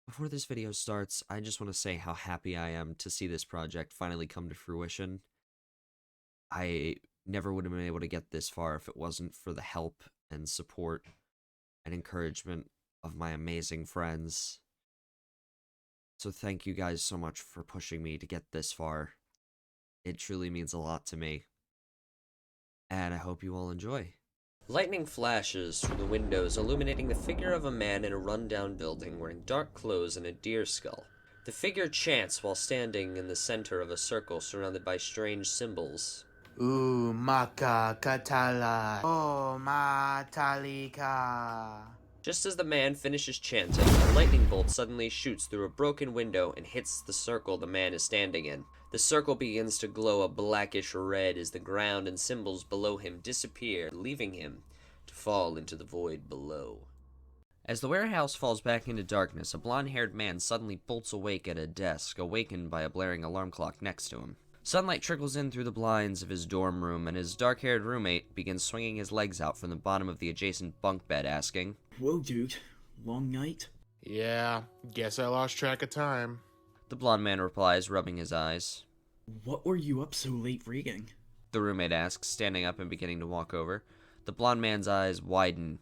Before this video starts, I just want to say how happy I am to see this project finally come to fruition. I never would have been able to get this far if it wasn't for the help and support and encouragement of my amazing friends. So thank you guys so much for pushing me to get this far. It truly means a lot to me. And I hope you all enjoy. Lightning flashes through the windows, illuminating the figure of a man in a rundown building wearing dark clothes and a deer skull. The figure chants while standing in the center of a circle surrounded by strange symbols. Maka Katala. Oh, Matalika. Just as the man finishes chanting, a lightning bolt suddenly shoots through a broken window and hits the circle the man is standing in. The circle begins to glow a blackish red as the ground and symbols below him disappear, leaving him to fall into the void below. As the warehouse falls back into darkness, a blonde-haired man suddenly bolts awake at a desk, awakened by a blaring alarm clock next to him. Sunlight trickles in through the blinds of his dorm room, and his dark-haired roommate begins swinging his legs out from the bottom of the adjacent bunk bed, asking, "Whoa, dude. Long night?" Yeah, guess I lost track of time. The blonde man replies, rubbing his eyes. "What were you up so late reading?" The roommate asks, standing up and beginning to walk over. The blonde man's eyes widen,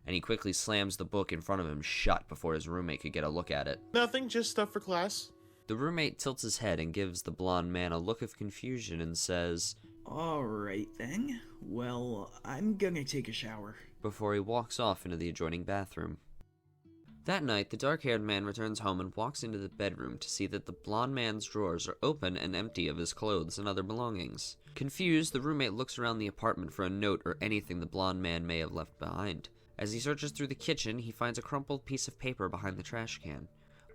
and he quickly slams the book in front of him shut before his roommate could get a look at it. Nothing, just stuff for class. The roommate tilts his head and gives the blonde man a look of confusion and says, "Alright then. Well, I'm gonna take a shower." before he walks off into the adjoining bathroom. That night, the dark-haired man returns home and walks into the bedroom to see that the blonde man's drawers are open and empty of his clothes and other belongings. Confused, the roommate looks around the apartment for a note or anything the blonde man may have left behind. As he searches through the kitchen, he finds a crumpled piece of paper behind the trash can.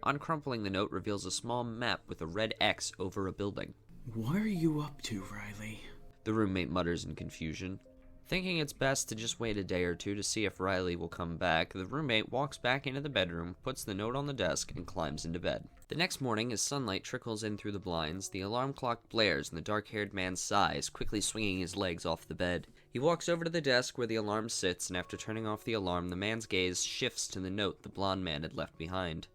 Uncrumpling the note reveals a small map with a red X over a building. "What are you up to, Riley?" The roommate mutters in confusion. Thinking it's best to just wait a day or two to see if Riley will come back, the roommate walks back into the bedroom, puts the note on the desk, and climbs into bed. The next morning, as sunlight trickles in through the blinds, the alarm clock blares and the dark-haired man sighs, quickly swinging his legs off the bed. He walks over to the desk where the alarm sits, and after turning off the alarm, the man's gaze shifts to the note the blonde man had left behind.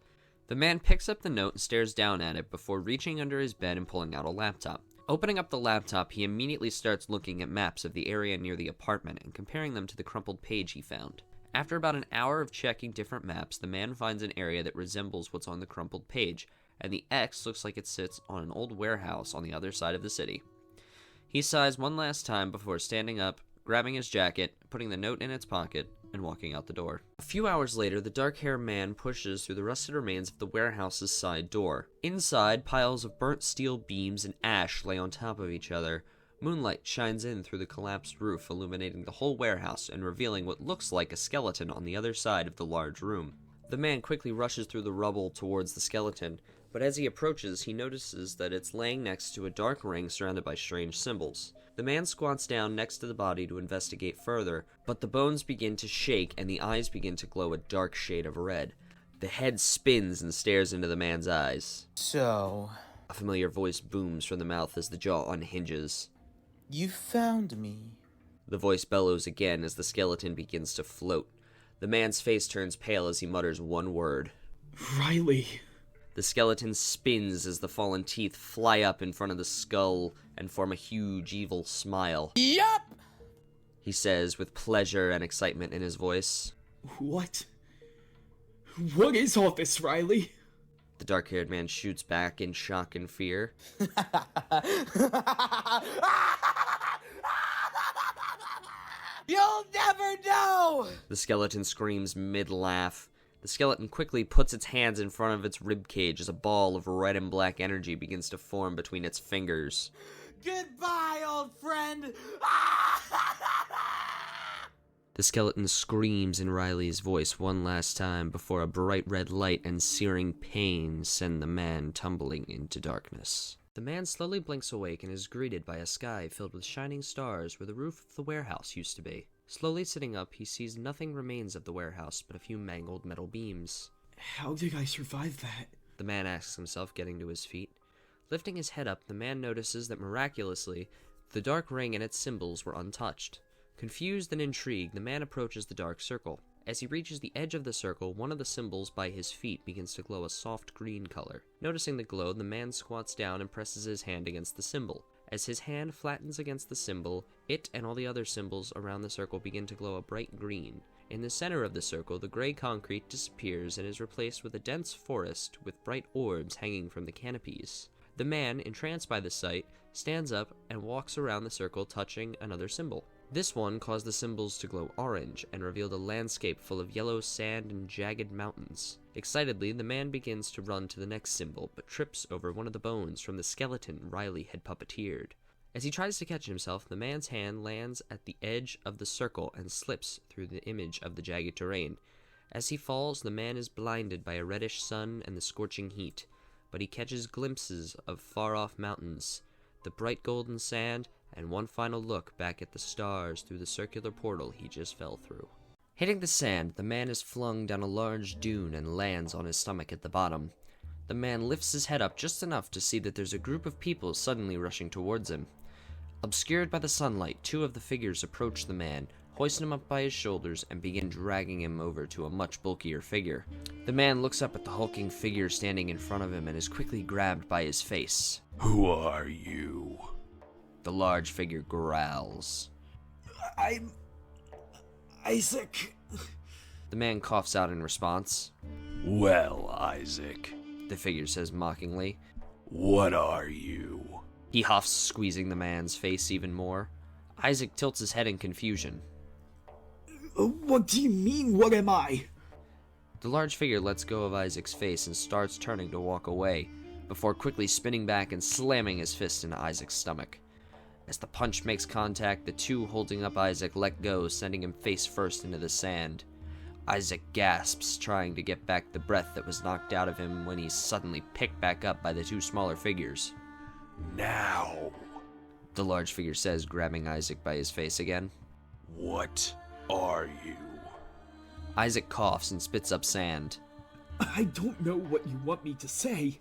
The man picks up the note and stares down at it before reaching under his bed and pulling out a laptop. Opening up the laptop, he immediately starts looking at maps of the area near the apartment and comparing them to the crumpled page he found. After about an hour of checking different maps, the man finds an area that resembles what's on the crumpled page, and the X looks like it sits on an old warehouse on the other side of the city. He sighs one last time before standing up, grabbing his jacket, putting the note in its pocket, and walking out the door. A few hours later, the dark-haired man pushes through the rusted remains of the warehouse's side door. Inside, piles of burnt steel beams and ash lay on top of each other. Moonlight shines in through the collapsed roof, illuminating the whole warehouse and revealing what looks like a skeleton on the other side of the large room. The man quickly rushes through the rubble towards the skeleton, but as he approaches, he notices that it's laying next to a dark ring surrounded by strange symbols. The man squats down next to the body to investigate further, but the bones begin to shake and the eyes begin to glow a dark shade of red. The head spins and stares into the man's eyes. So, A familiar voice booms from the mouth as the jaw unhinges. you found me. The voice bellows again as the skeleton begins to float. The man's face turns pale as he mutters one word. "Riley." The skeleton spins as the fallen teeth fly up in front of the skull and form a huge evil smile. Yup! He says with pleasure and excitement in his voice. "What? What is all this, Riley?" The dark-haired man shoots back in shock and fear. You'll never know! The skeleton screams mid-laugh. The skeleton quickly puts its hands in front of its ribcage as a ball of red and black energy begins to form between its fingers. Goodbye, old friend! The skeleton screams in Riley's voice one last time before a bright red light and searing pain send the man tumbling into darkness. The man slowly blinks awake and is greeted by a sky filled with shining stars where the roof of the warehouse used to be. Slowly sitting up, he sees nothing remains of the warehouse but a few mangled metal beams. "How did I survive that?" The man asks himself, getting to his feet. Lifting his head up, the man notices that miraculously, the dark ring and its symbols were untouched. Confused and intrigued, the man approaches the dark circle. As he reaches the edge of the circle, one of the symbols by his feet begins to glow a soft green color. Noticing the glow, the man squats down and presses his hand against the symbol. As his hand flattens against the symbol, it and all the other symbols around the circle begin to glow a bright green. In the center of the circle, the gray concrete disappears and is replaced with a dense forest with bright orbs hanging from the canopies. The man, entranced by the sight, stands up and walks around the circle, touching another symbol. This one caused the symbols to glow orange and revealed a landscape full of yellow sand and jagged mountains. Excitedly, the man begins to run to the next symbol, but trips over one of the bones from the skeleton Riley had puppeteered. As he tries to catch himself, the man's hand lands at the edge of the circle and slips through the image of the jagged terrain. As he falls, the man is blinded by a reddish sun and the scorching heat, but he catches glimpses of far-off mountains, the bright golden sand, and one final look back at the stars through the circular portal he just fell through. Hitting the sand, the man is flung down a large dune and lands on his stomach at the bottom. The man lifts his head up just enough to see that there's a group of people suddenly rushing towards him. Obscured by the sunlight, two of the figures approach the man, hoist him up by his shoulders, and begin dragging him over to a much bulkier figure. The man looks up at the hulking figure standing in front of him and is quickly grabbed by his face. Who are you? The large figure growls. I'm Isaac. The man coughs out in response. Well, Isaac, The figure says mockingly. what are you? He huffs, squeezing the man's face even more. Isaac tilts his head in confusion. What do you mean, what am I? The large figure lets go of Isaac's face and starts turning to walk away, before quickly spinning back and slamming his fist into Isaac's stomach. As the punch makes contact, the two holding up Isaac let go, sending him face first into the sand. Isaac gasps, trying to get back the breath that was knocked out of him when he's suddenly picked back up by the two smaller figures. Now, The large figure says, grabbing Isaac by his face again. what are you? Isaac coughs and spits up sand. I don't know what you want me to say.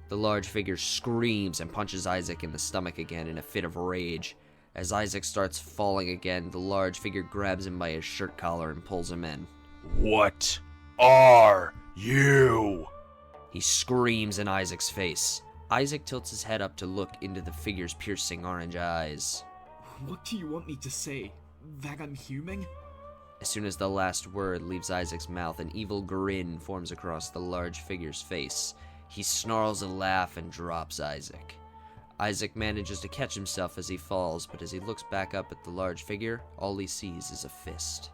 The large figure screams and punches Isaac in the stomach again in a fit of rage. As Isaac starts falling again, the large figure grabs him by his shirt collar and pulls him in. What are you? He screams in Isaac's face. Isaac tilts his head up to look into the figure's piercing orange eyes. What do you want me to say? That I'm human? As soon as the last word leaves Isaac's mouth, an evil grin forms across the large figure's face. He snarls a laugh and drops Isaac. Isaac manages to catch himself as he falls, but as he looks back up at the large figure, all he sees is a fist.